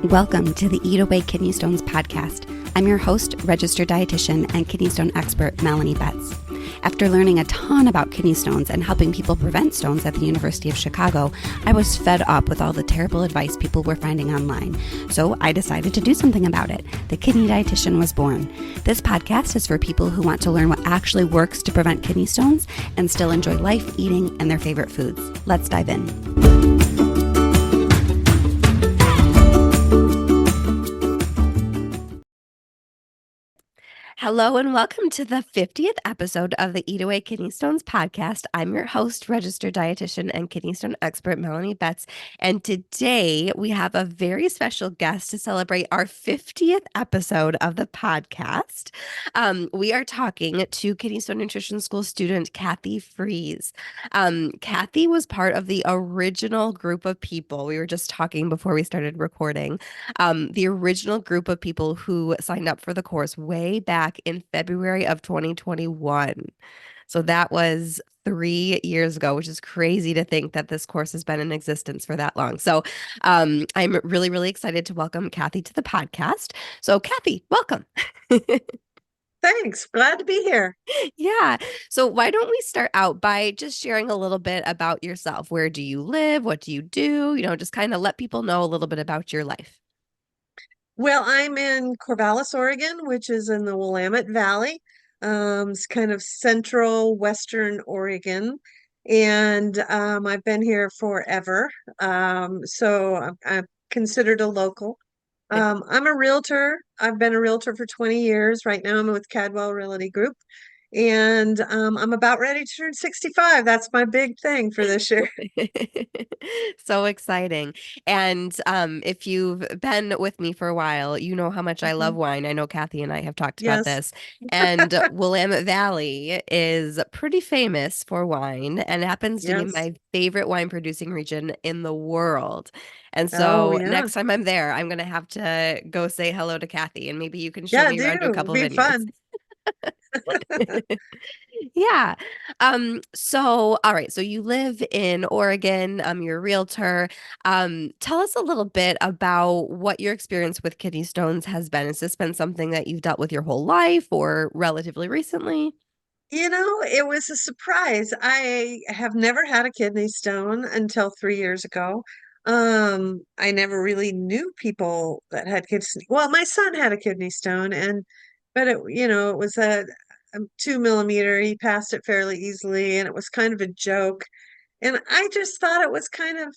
Welcome to the Eat Away Kidney Stones podcast. I'm your host, registered dietitian and kidney stone expert, Melanie Betts. After learning a ton about kidney stones and helping people prevent stones at the University of Chicago, I was fed up with all the terrible advice people were finding online. So I decided to do something about it. The Kidney Dietitian was born. This podcast is for people who want to learn what actually works to prevent kidney stones and still enjoy life, eating, and their favorite foods. Let's dive in. Hello and welcome to the 50th episode of the Eat Away Kidney Stones podcast. I'm your host, registered dietitian and kidney stone expert, Melanie Betts. And today we have a very special guest to celebrate our 50th episode of the podcast. We are talking to Kidney Stone Nutrition School student, Kathy Frieze. Kathy was part of the original group of people. We were just talking before we started recording. The original group of people who signed up for the course way back in February of 2021. So that was 3 years ago, which is crazy to think that this course has been in existence for that long. So I'm really, really excited to welcome Kathy to the podcast. So Kathy, welcome. Thanks. Glad to be here. Yeah. So why don't we start out by just sharing a little bit about yourself? Where do you live? What do you do? Just kind of let people know a little bit about your life. Well, I'm in Corvallis, Oregon, which is in the Willamette Valley. It's kind of central Western Oregon. And I've been here forever. So I'm considered a local. I'm a realtor. I've been a realtor for 20 years. Right now, I'm with Cadwell Realty Group. And I'm about ready to turn 65. That's my big thing for this year. So exciting. And if you've been with me for a while, you know how much I love Mhm. wine. I know Kathy and I have talked about Yes. this. And Willamette Valley is pretty famous for wine and happens to be Yes. my favorite wine producing region in the world. And Oh, so yeah. next time I'm there, I'm going to have to go say hello to Kathy and maybe you can show Yeah, me do. around to a It'll couple be vineyards. fun. Yeah. So all right, so you live in Oregon, you're a realtor. Tell us a little bit about what your experience with kidney stones has been. Has this been something that you've dealt with your whole life or relatively recently? It was a surprise. I have never had a kidney stone until 3 years ago. I never really knew people that had kidney. Well, my son had a kidney stone, but it was a 2 millimeter. He passed it fairly easily, and it was kind of a joke. And I just thought it was kind of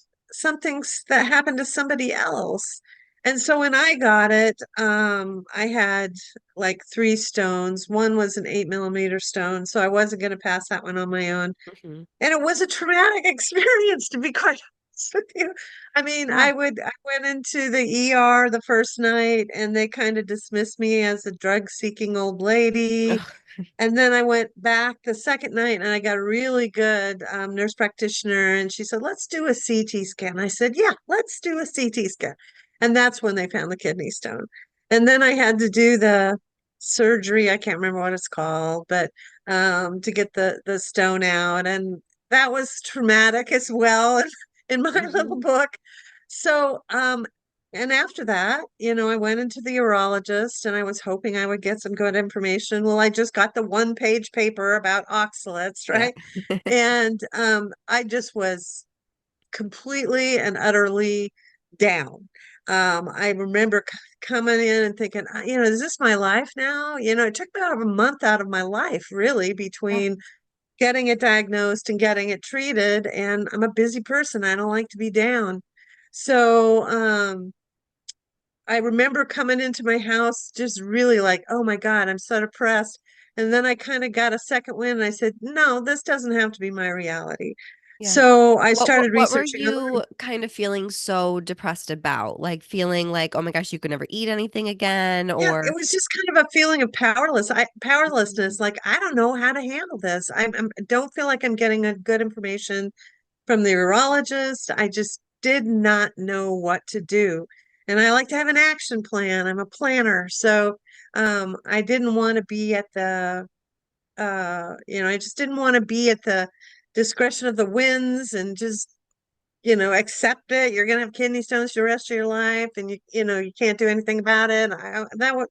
that happened to somebody else. And so when I got it, I had like three stones. One was an 8 millimeter stone, so I wasn't going to pass that one on my own. Hmm. And it was a traumatic experience, to be quite honest with you. I mean, Yeah. I went into the ER the first night, and they kind of dismissed me as a drug-seeking old lady. Ugh. And then I went back the second night and I got a really good nurse practitioner, and she said, let's do a CT scan. I said, yeah, let's do a CT scan. And that's when they found the kidney stone. And then I had to do the surgery. I can't remember what it's called, but to get the stone out. And that was traumatic as well in my little Mhm. book. So, and after that, I went into the urologist and I was hoping I would get some good information. Well, I just got the one-page paper about oxalates, Yeah. right? And I just was completely and utterly down. I remember coming in and thinking, is this my life now? It took about a month out of my life, really, Yeah. between getting it diagnosed and getting it treated. And I'm a busy person. I don't like to be down. So, I remember coming into my house just really like, oh my God, I'm so depressed. And then I kind of got a second wind and I said, no, this doesn't have to be my reality. Yeah. So I What, what started what were researching you online. kind of feeling so depressed about? Like feeling like, oh my gosh, you could never eat anything again, Yeah, it or was just kind of a feeling of Mhm. powerlessness. Like, I don't know how to handle this. I don't feel like I'm getting a good information from the urologist. I just did not know what to do. And I like to have an action plan. I'm a planner. So I didn't want to be at I just didn't want to be at the discretion of the winds and just, accept it. You're going to have kidney stones for the rest of your life, and you can't do anything about it.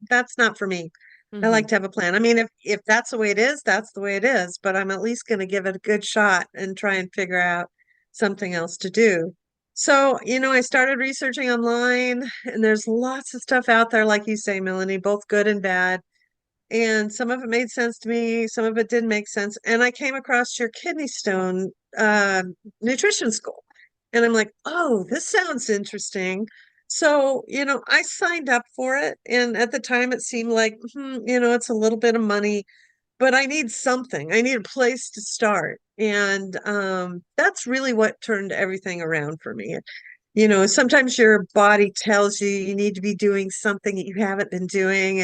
That's not for me. I Hmm. like to have a plan. I mean, if that's the way it is, that's the way it is. But I'm at least going to give it a good shot and try and figure out something else to do. So, I started researching online, and there's lots of stuff out there, like you say, Melanie, both good and bad. And some of it made sense to me, some of it didn't make sense. And I came across your kidney stone nutrition school. And I'm like, oh, this sounds interesting. So, I signed up for it. And at the time, it seemed like, it's a little bit of money, but I need something. I need a place to start. And that's really what turned everything around for me. Sometimes your body tells you you need to be doing something that you haven't been doing.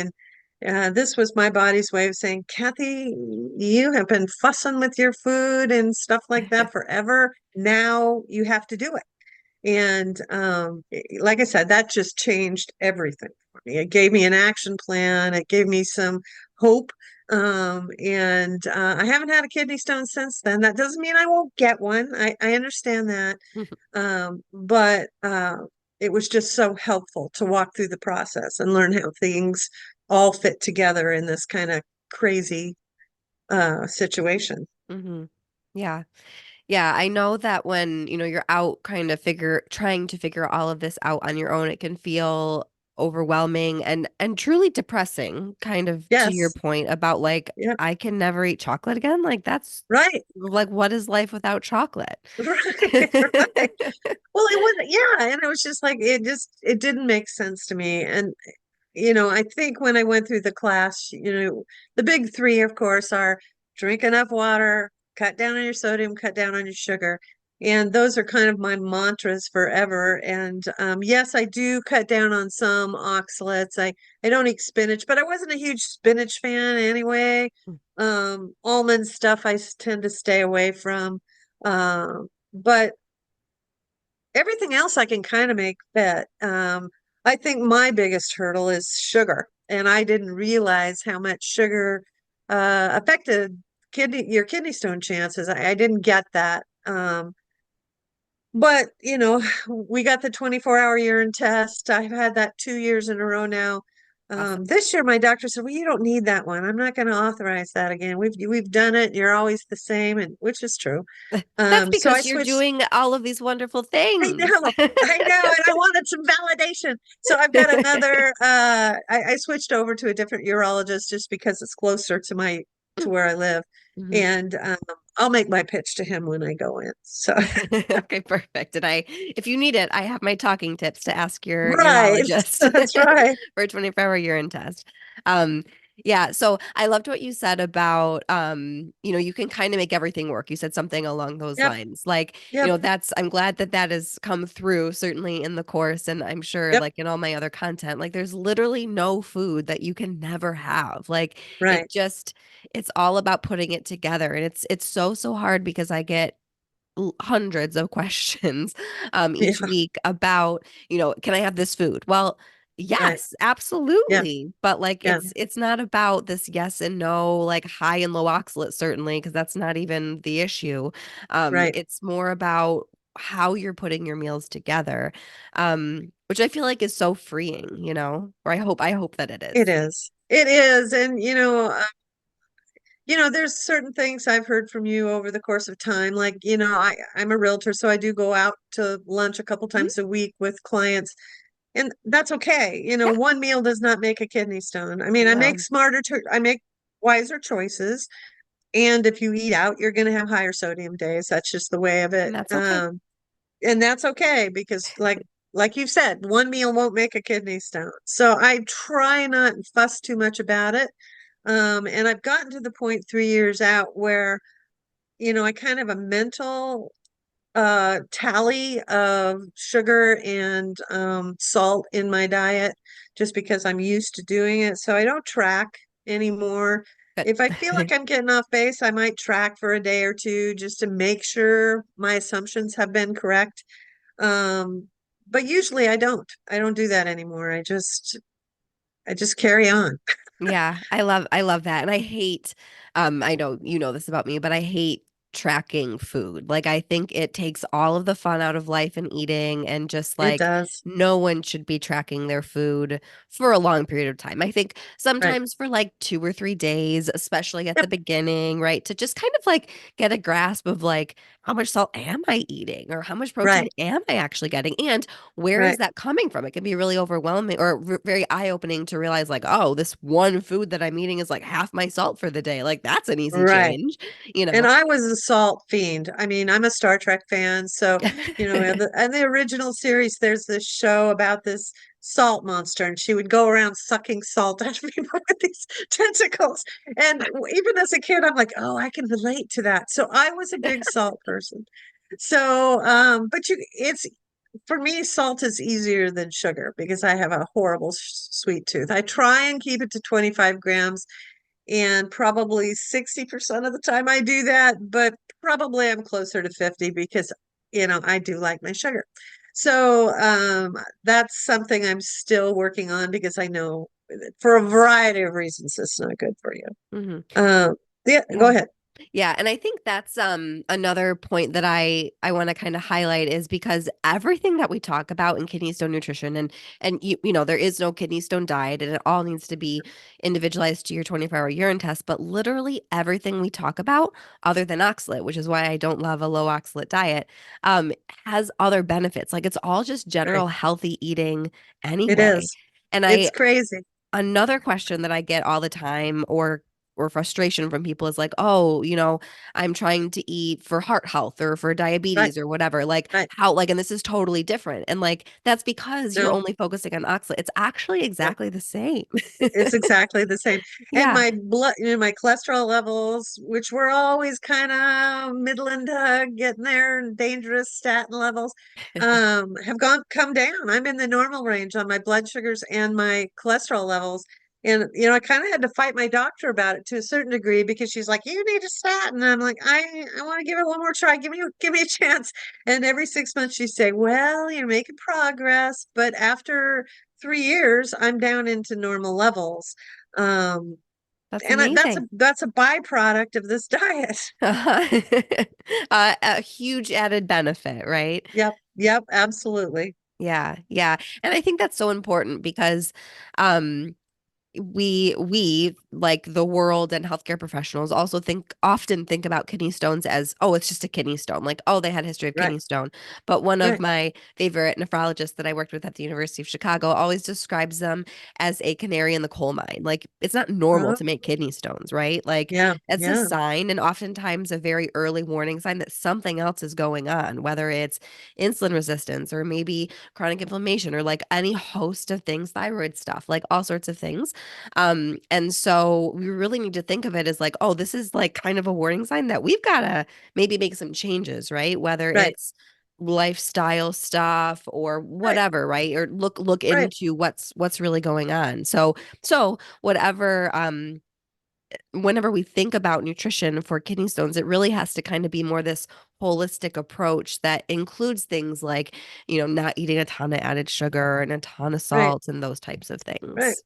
And this was my body's way of saying, Kathy, you have been fussing with your food and stuff like that forever. Now you have to do it. And like I said, that just changed everything for me. It gave me an action plan. It gave me some hope. And I haven't had a kidney stone since then. That doesn't mean I won't get one. I understand that. But it was just so helpful to walk through the process and learn how things all fit together in this kind of crazy situation. Hmm. Yeah. Yeah, I know that when, you're out kind of trying to figure all of this out on your own, it can feel overwhelming and truly depressing, kind of to your Yes. point about like Yeah. I can never eat chocolate again. Like that's Right. like what is life without chocolate? Right. Right. Well, it wasn't, yeah. And it was just like, it didn't make sense to me. And, I think when I went through the class, the big three, of course, are drink enough water, cut down on your sodium, cut down on your sugar. And those are kind of my mantras forever. And yes, I do cut down on some oxalates. I don't eat spinach, but I wasn't a huge spinach fan anyway. Almond stuff tend to stay away from. But everything else I can kind of make fit. I think my biggest hurdle is sugar, and I didn't realize how much sugar affected your kidney stone chances. I didn't get that. But we got the 24-hour urine test. I've had that 2 years in a row now. Awesome. This year, my doctor said, "Well, you don't need that one. I'm not going to authorize that again. We've done it. You're always the same," and which is true. That's So I because you're switched. doing all of these wonderful I things. know, I know, and I wanted some validation. So I've got another. I switched over to a different urologist just because it's closer to where I live, Mhm. and I'll make my pitch to him when I go in. So Okay, perfect. And if you need it, I have my talking tips to ask your right, urologist that's right. for a 24-hour urine test. Um, yeah, so I loved what you said about you can kind of make everything work. You said something along those Yep, lines. Like, yep, I'm glad that that has come through certainly in the course and I'm sure yep. like in all my other content. Like there's literally no food that you can never have. Like Right. it's all about putting it together and it's so hard because I get hundreds of questions Yeah. each week about, can I have this food? Well, Right. yes, Yeah. absolutely. But like Yeah. it's not about this yes and no, like high and low oxalate, certainly, because that's not even the issue. Right. It's more about how you're putting your meals together. Which I feel like is so freeing, or I hope that it It is. is. It is, and there's certain things I've heard from you over the course of time. Like, I'm a realtor, so I do go out to lunch a couple Mhm. times a week with clients, and that's okay. Yeah. One meal does not make a kidney stone. I mean, No, I make wiser choices. And if you eat out, you're going to have higher sodium days. That's just the way of it. and that's okay. And that's okay because like you've said, one meal won't make a kidney stone. So I try not to fuss too much about it. And I've gotten to the point 3 years out where, I kind of a mental tally of sugar and salt in my diet just because I'm used to doing it. So I don't track anymore. Good. If I feel like I'm getting off base, I might track for a day or two just to make sure my assumptions have been correct. Um, but usually I don't. I don't do that anymore. I just carry on. Yeah, I love that. And I hate I know you know this about me, but I hate tracking food. Like, I think it takes all of the fun out of life and eating, and just It like does. no one should be tracking their food for a long period of time. I think Right. sometimes for like 2 or 3 days, especially at the Yep. beginning, right? To just kind of like get a grasp of like, how much salt am I eating, or how much protein Right. am I actually getting? And where is Right. that coming from? It can be really overwhelming or very eye-opening to realize like, oh, this one food that I'm eating is like half my salt for the day. Like, that's an easy Right. change, you And know. I was a salt fiend. I mean, I'm a Star Trek fan, so and the original series, there's this show about this salt monster, and she would go around sucking salt out of people with these tentacles. And even as a kid, I'm like, oh, I can relate to that. So I was a big salt person. So, but it's for me, salt is easier than sugar because I have a horrible sweet tooth. I try and keep it to 25 grams, and probably 60% of the time I do that, but probably I'm closer to 50 because, I do like my sugar. So that's something I'm still working on because I know for a variety of reasons it's not good for you. Hmm. Um, yeah, go Yeah. ahead. Yeah, and I think that's another point that I want to kind of highlight is because everything that we talk about in kidney stone nutrition, and you know there is no kidney stone diet, and it all needs to be individualized to your 24-hour urine test, but literally everything we talk about other than oxalate, which is why I don't love a low oxalate diet, has other benefits. Like, it's all just Right. general healthy eating It anyway. is. And It's I crazy. another question that I get all the time, or frustration from people, is like, "Oh, I'm trying to eat for heart health or for Right. diabetes or whatever." Like, Right. how, like, and this is totally different. And like, that's because you're No. only focusing on oxalate. It's actually No. exactly the same. It's exactly the same. And Yeah. my blood, my cholesterol levels, which were always kind of middling to getting there and dangerous statin levels, have come down. I'm in the normal range on my blood sugars and my cholesterol levels. And I kind of had to fight my doctor about it to a certain degree because she's like, "You need a statin." And I'm like, I want to give it one more try. Give me a chance. And every 6 months she'd say, "Well, you're making progress." But after 3 years, I'm down into normal levels. Um, That's and amazing. that's a byproduct of this diet. A huge added benefit, right? Yep, yep, absolutely. Yeah, yeah. And I think that's so important because um we like the world and healthcare professionals also often think about kidney stones as, oh, it's just a kidney stone, like, oh, they had a history of Right, kidney stone. But one of right. my favorite nephrologists that I worked with at the University of Chicago always describes them as a canary in the coal mine. Like, it's not normal Oh, to make kidney stones, right? Like, yeah, that's a yeah, sign, and oftentimes a very early warning sign that something else is going on, whether it's insulin resistance or maybe chronic inflammation or like any host of things, thyroid stuff, like all sorts of things. And so we really need to think of it as like, oh, this is like kind of a warning sign that we've got to maybe make some changes, right? Whether right, it's lifestyle stuff or right, whatever, right? Or look right, into what's really going on. So whatever whenever we think about nutrition for kidney stones, it really has to kind of be more this holistic approach that includes things like, not eating a ton of added sugar and a ton of right, salt and those types of right, things.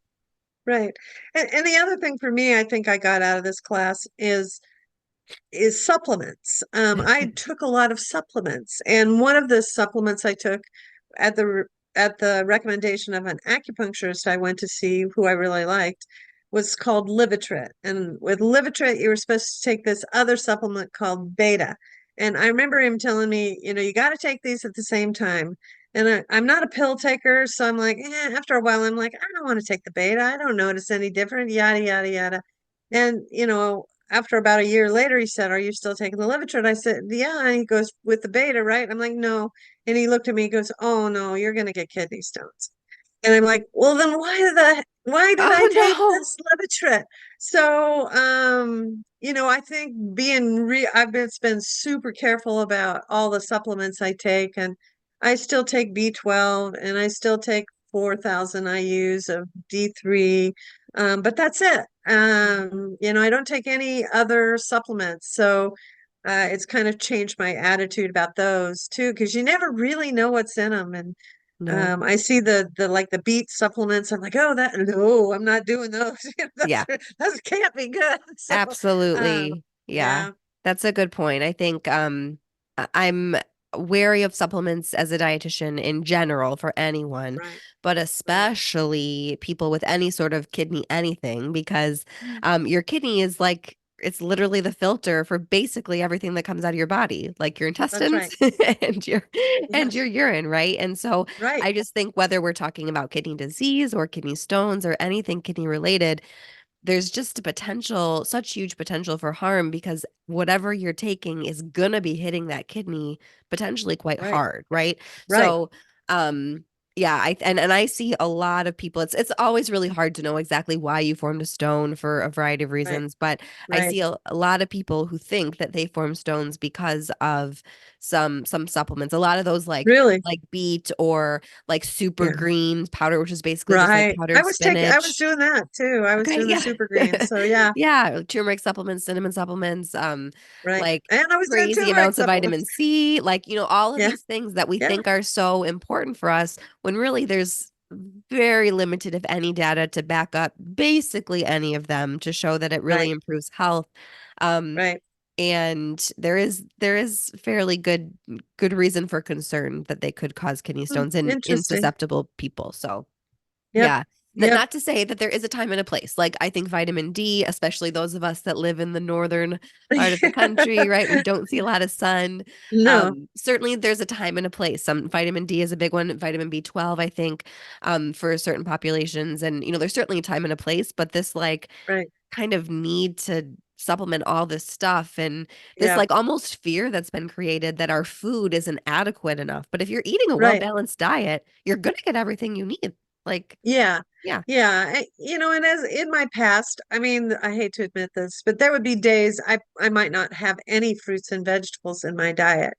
right. And the other thing for me, I think I got out of this class is supplements. I took a lot of supplements, and one of the supplements I took at the recommendation of an acupuncturist I went to see, who I really liked, was called Livitrit. And with Livitrit, you were supposed to take this other supplement called Beta. And I remember him telling me, you got to take these at the same time. And I'm not a pill taker, so I'm like, after a while, I'm like, I don't want to take the Beta. I don't notice any different, yada, yada, yada. And, after about a year later, he said, "Are you still taking the Levitrin?" I said, "Yeah." And he goes, "With the beta, right?" I'm like, "No." And he looked at me, he goes, "Oh no, you're gonna get kidney stones." And I'm like, "Well, then why did I Oh take no. this Levitrin?" So, I think I've been super careful about all the supplements I take, and I still take B12, and I still take 4,000 IUs of D3, but that's it. I don't take any other supplements, so it's kind of changed my attitude about those too, because you never really know what's in them. And No. I see the like the beet supplements. I'm like, oh, that no, I'm not doing those. Yeah, Those can't be good. So, um, absolutely. Yeah. yeah, That's a good point. I think I'm wary of supplements as a dietitian in general for anyone, Right, but right. especially people with any sort of kidney anything, because your kidney is like it's literally the filter for basically everything that comes out of your body, like your That's intestines right. and your Yes, urine, right? And so right, I just think whether we're talking about kidney disease or kidney stones or anything kidney related, there's just a potential, such huge potential for harm because whatever you're taking is gonna be hitting that kidney potentially quite right, hard, right? right. So, um, yeah, and I see a lot of people. It's always really hard to know exactly why you formed a stone for a variety of Right, reasons, but I right. see a lot of people who think that they form stones because of some supplements. A lot of those Really? like beet or like super Yeah. green powder, which is basically just like Right. powdered I was spinach. doing that too. I was Okay, doing the yeah. super green. So yeah, Yeah, turmeric supplements, cinnamon supplements, right. like And I was doing crazy turmeric amounts of vitamin supplements. C, like, all of Yeah, these things that we yeah, think are so important for us when really there's very limited, if any, data to back up basically any of them to show that it really right, improves health. Um, right. and there is fairly good reason for concern that they could cause kidney Hmm, stones in interesting. susceptible people. So Yep, yeah. yep. Not to say that there is a time and a place. Like, I think vitamin D, especially those of us that live in the northern part of the country, right? We don't see a lot of sun. No, Certainly there's a time and a place. Some vitamin D is a big one, vitamin B12, I think, for certain populations. And, there's certainly a time and a place, but this like right. kind of need to supplement all this stuff and this Yeah, like almost fear that's been created that our food isn't adequate enough. But if you're eating a right. well-balanced diet, you're gonna get everything you need. Like, Yeah. yeah. Yeah. And as in my past, I mean, I hate to admit this, but there would be days I might not have any fruits and vegetables in my diet.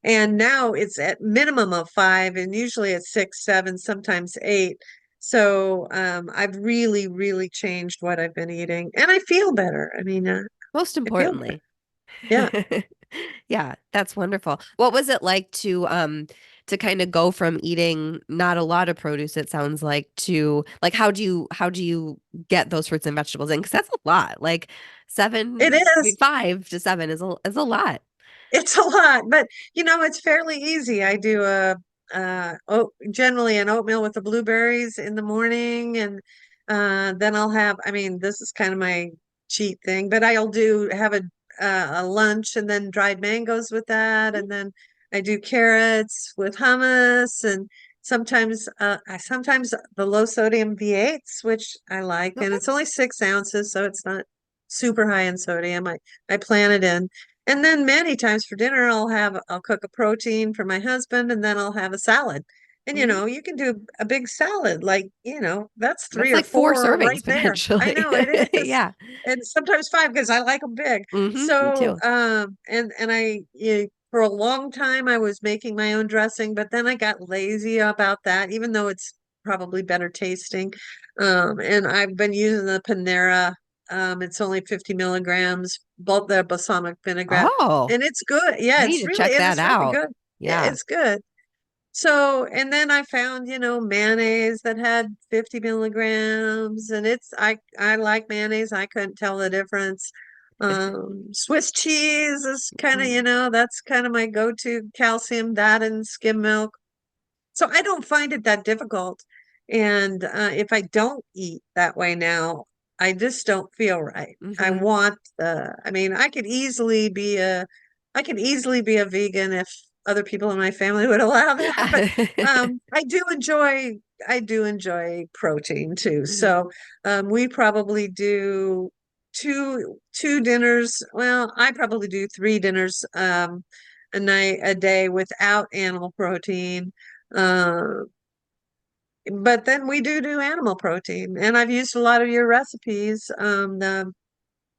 And now it's at minimum of five, and usually it's six, seven, sometimes eight. So I've really, really changed what I've been eating, and I feel better. I mean, Most I feel better. importantly. Yeah, Yeah, that's wonderful. What was it like to kind of go from eating not a lot of produce, it sounds like, to like how do you get those fruits and vegetables in? Because that's a lot. Like it I mean, is. 5 to 7 is a lot. It's a lot, but it's fairly easy. I do generally an oatmeal with the blueberries in the morning, and then I'll have. I mean, this is kind of my cheat thing, but I'll do have a lunch and then dried mangoes with that, and then I do carrots with hummus, and sometimes the low sodium V8s, which I like, and Okay. it's only 6 ounces, so it's not super high in sodium. I plan it in. And then many times for dinner, I'll cook a protein for my husband, and then I'll have a salad. And Mhm. you can do a big salad, like, that's three That's or like four four right servings there. I potentially. know it is. Yeah. And sometimes five because I like them big. Me So, too. and for a long time I was making my own dressing, but then I got lazy about that, even though it's probably better tasting. And I've been using the Panera. It's only 50 milligrams, both the balsamic vinaigrette, Oh, and it's good. Yeah, I need to check it that is really out. good. Yeah. It's good. So, and then I found, mayonnaise that had 50 milligrams, and I like mayonnaise. I couldn't tell the difference. Swiss cheese is kind of, Mm. that's kind of my go-to calcium, that and skim milk. So I don't find it that difficult. And if I don't eat that way now, I just don't feel right. Hmm. I mean, I could easily be a vegan if other people in my family would allow that. But Yeah. I do enjoy protein too. Mhm. So we probably do two dinners. Well, I probably do three dinners a day without animal protein. Uh, but then we do animal protein, and I've used a lot of your recipes.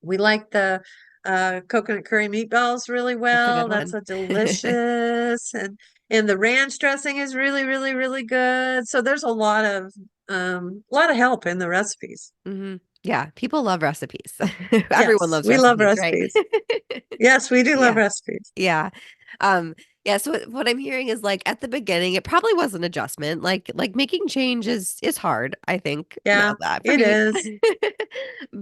We like the coconut curry meatballs really That's a well. good That's one. a delicious, and the ranch dressing is really, really, really good. So there's a lot of help in the recipes. Hmm. Yeah, people love recipes. Everyone Yes, loves we love recipes, right? recipes. Yes, we do love Yeah. recipes. Yeah. Um, Yeah, so what I'm hearing is like at the beginning, it probably was an adjustment. Like making change is hard, I think, Yeah, for it me. is.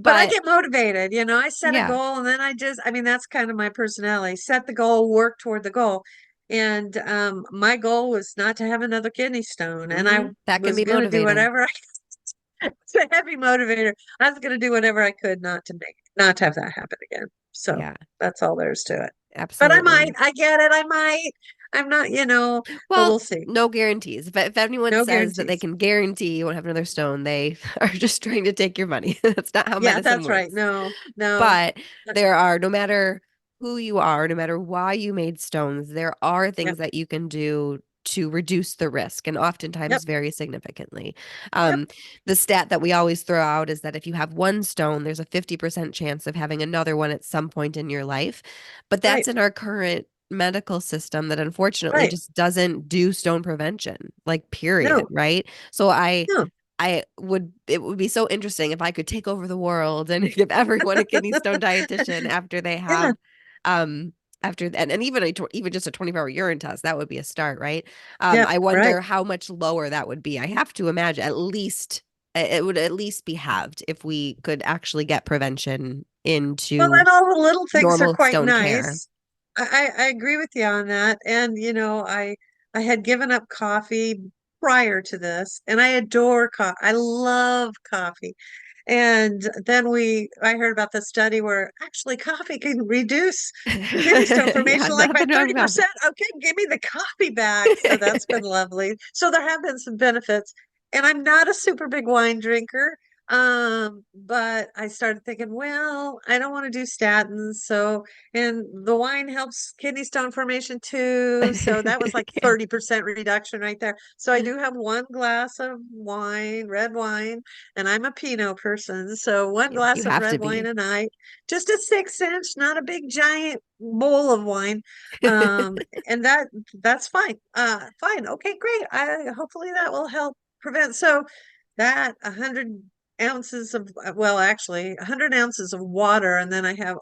But I But get motivated, I set a yeah. goal and then I mean, that's kind of my personality. Set the goal, work toward the goal. And my goal was not to have another kidney stone. And I That can was be going to do motivating. whatever it's a heavy motivator. I was going to do whatever I could not to have that happen again. So Yeah, that's all there is to it. But absolutely. I get it. I might. I'm not, but Well, we'll see. no guarantees. If anyone No says that they guarantees. can guarantee you won't have another stone, they are just trying to take your money. That's not how Yeah, medicine that's right. works. No, no. But there are, no matter who you are, no matter why you made stones, there are Yep, things that you can do to reduce the risk and yep, oftentimes very significantly. yep. Um, the stat that we always throw out is that if you have one stone, there's a 50% chance of having another one at some point in your life. But Right, that's in our current medical system that unfortunately right. just doesn't do stone prevention, like period, No, right? So no. it would be so interesting if I could take over the world and give everyone a kidney stone dietitian after they Yeah, have um after and even even just a 24-hour urine test, that would be a start, right? yep, I right. wonder how much lower that would be. I have to imagine it would at least be halved if we could actually get prevention Well, into and all the little things are normal quite stone care. nice. I agree with you on that. And I had given up coffee prior to this, and I adore coffee. I love coffee. And then I heard about the study where actually coffee can reduce kidney stone Yeah, formation like by nothing wrong about it. 30%. Okay, give me the coffee back. So that's been lovely. So there have been some benefits. And I'm not a super big wine drinker. But I started thinking, well, I don't want to do statins. So, and the wine helps kidney stone formation too. So that was like Yeah. 30% reduction right there. So I do have one glass of wine, red wine, and I'm a Pinot person. So one You glass of have to red wine be. a night, just a 6 inch, not a big giant bowl of wine. Um, and that's fine. Fine. Okay, great. I hopefully that will help prevent. So that 100 ounces of, well, actually 100 ounces of water, and then I have,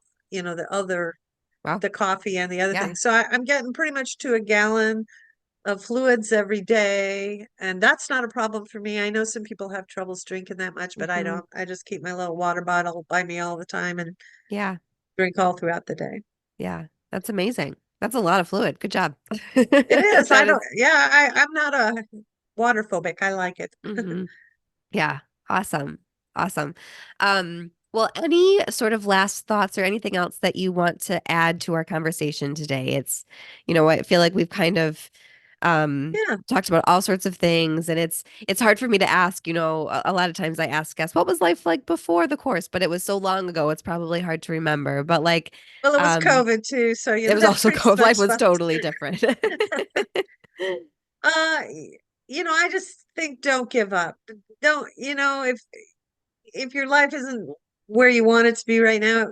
Wow. the coffee and the other Yeah. things. So I'm getting pretty much to a gallon of fluids every day, and that's not a problem for me. I know some people have troubles drinking that much, but I Hmm. don't. I just keep my little water bottle by me all the time and Yeah. drink all throughout the day. Yeah. That's amazing. That's a lot of fluid. Good job. It is. I That don't, is. yeah, I'm not a water phobic. I like it. Hmm. Yeah. Awesome. Awesome. Well, any sort of last thoughts or anything else that you want to add to our conversation today? I feel like we've kind of Yeah. talked about all sorts of things, and it's hard for me to ask, a lot of times I ask guests, what was life like before the course? But it was so long ago, it's probably hard to remember. But like, Well, it was um, COVID too, so it was also everything's life much was fun. totally different. Uh, I just think don't give up. Don't, if your life isn't where you want it to be right now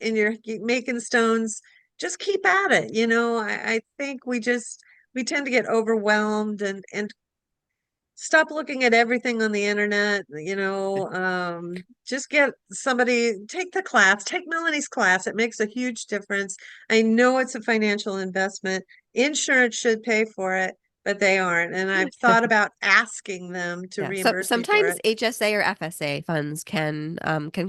and you're making stones, just keep at it. I think we tend to get overwhelmed and stop looking at everything on the internet, just take the class, take Melanie's class. It makes a huge difference. I know it's a financial investment. Insurance should pay for it, but they aren't. And I've thought about asking them to Yeah. reimburse me for Sometimes it. HSA or FSA funds can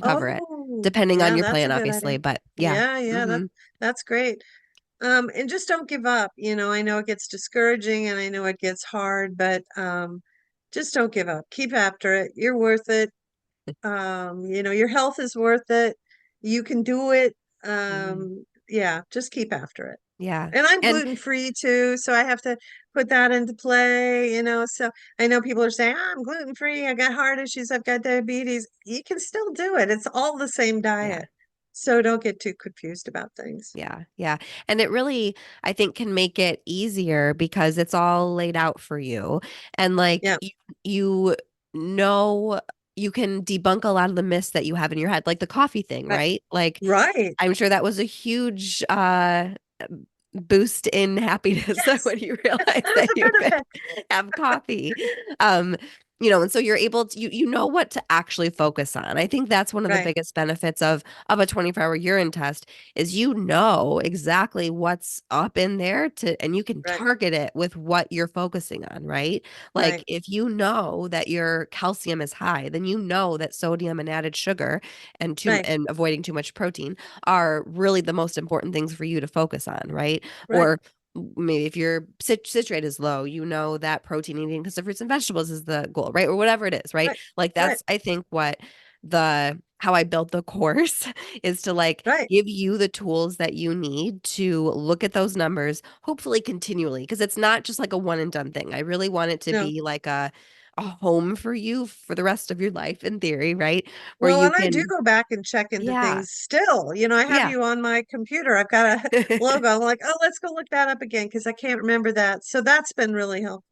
cover it, Oh, depending on yeah, your that's a plan, good idea. obviously. But yeah. Yeah, yeah, Hmm. that's great. And just don't give up. I know it gets discouraging and I know it gets hard, but just don't give up. Keep after it. You're worth it. Your health is worth it. You can do it. Hmm. Yeah, just keep after it. Yeah. And I'm And gluten free too, so I have to put that into play. So I know people are saying, I'm gluten free, I got heart issues, I've got diabetes. You can still do it. It's all the same yeah. diet. So don't get too confused about things. Yeah, yeah. And it really, I think, can make it easier because it's all laid out for you. And like Yeah, you know, you can debunk a lot of the myths that you have in your head, like the coffee thing, right. right? Like Right. I'm sure that was a huge boost in happiness Yes, when you realize that was that a you could benefit. have coffee. Um, And so you're able to you know what to actually focus on. I think that's one of the Right, biggest benefits of a 24-hour urine test is you know exactly what's up in there and you can right, target it with what you're focusing on, right? Like right, if you know that your calcium is high, then you know that sodium and added sugar right, and avoiding too much protein are really the most important things for you to focus on, right? right, Or maybe if your citrate is low, you know that protein eating because of fruits and vegetables is the goal, right? Or whatever it is, right? right, Like right, that's I think what the how I built the course is to like right. give you the tools that you need to look at those numbers, hopefully continually, because it's not just like a one and done thing. I really want it to No. be like a home for you for the rest of your life in theory, right? Where Well, you and I do can, go back and check into yeah, things still. I have yeah. you on my computer. I've got a logo. I'm like, oh, let's go look that up again because I can't remember that. So that's been really helpful.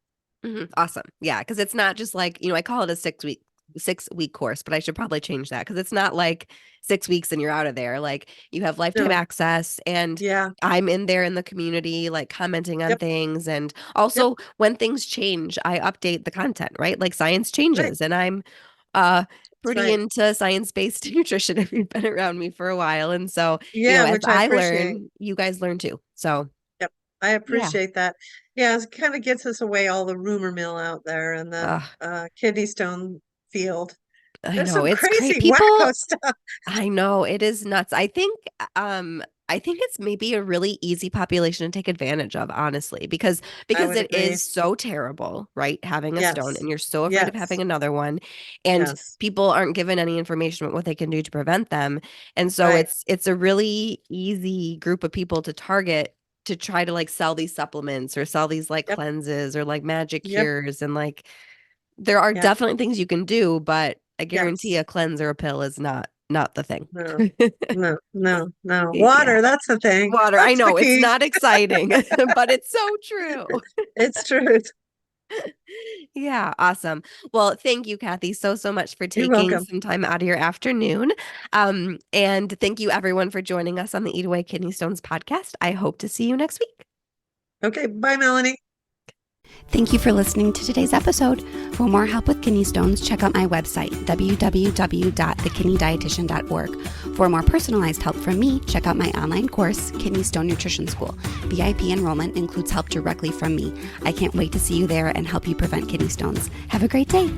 Awesome. Yeah, because it's not just like, I call it a 6-week course, but I should probably change that because it's not like 6 weeks and you're out of there. Like you have lifetime No. access and Yeah. I'm in there in the community, like commenting on Yep. things. And Yep. also when things change, I update the content, right? Like science Right. changes and I'm uh That's pretty right. into science-based nutrition if you've been around me for a while. And so, Yeah, as which I I appreciate. learn, you guys learn too. So Yep. I yeah. appreciate that. Yeah, it kind of gets us away all the rumor mill out there in the Uh, kidney stone field. I There's know some it's great. crazy People wacko stuff. I know it is nuts. I think it's maybe a really easy population to take advantage of, honestly, I because would it agree. is so terrible, right? Having a stone Yes. and you're so afraid of having Yes. another one and Yes. people aren't given any information about what they can do to prevent them. And so Right. it's a really easy group of people to target to try to like sell these supplements or sell these like Yep. cleanses or like magic Yep. cures and like there are Yep. definitely things you can do, but I guarantee Yes. a cleanse or a pill is not the thing. No. No. No. No. Yeah. Water, that's the thing. Water. I That's the know it's key. not exciting, but it's so true. It's true. Yeah, awesome. Well, thank you, Kathy, so much for You're taking welcome. some time out of your afternoon. And thank you everyone for joining us on the Eat Away Kidney Stones podcast. I hope to see you next week. Okay. Bye, Melanie. Thank you for listening to today's episode. For more help with kidney stones, check out my website, www.thekidneydietitian.org. For more personalized help from me, check out my online course, Kidney Stone Nutrition School. VIP enrollment includes help directly from me. I can't wait to see you there and help you prevent kidney stones. Have a great day.